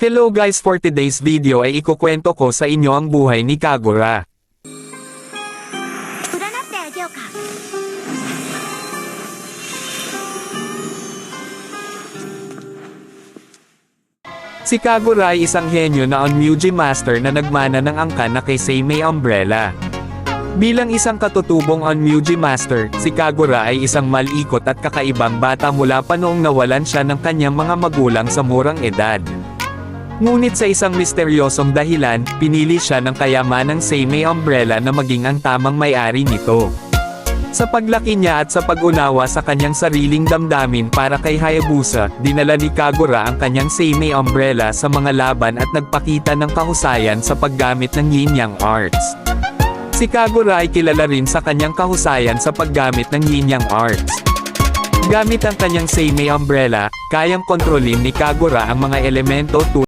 Hello guys, for today's video ay ikukwento ko sa inyo ang buhay ni Kagura. 占ってあげようか。 Si Kagura ay isang henyo na Onmyuji Master na nagmana ng angkan na kay Seimei Umbrella. Bilang isang katutubong Onmyuji Master, si Kagura ay isang malikot at kakaibang bata mula pa noong nawalan siya ng kanyang mga magulang sa murang edad. Ngunit sa isang misteryosong dahilan, pinili siya ng kayamanang Seimei Umbrella na maging ang tamang may-ari nito. Sa paglaki niya at sa pag-unawa sa kanyang sariling damdamin para kay Hayabusa, dinala ni Kagura ang kanyang Seimei Umbrella sa mga laban at nagpakita ng kahusayan sa paggamit ng yin-yang arts. Si Kagura ay kilala rin sa kanyang kahusayan sa paggamit ng yin-yang arts. Gamit ang kanyang Seimei Umbrella, kayang kontrolin ni Kagura ang mga elemento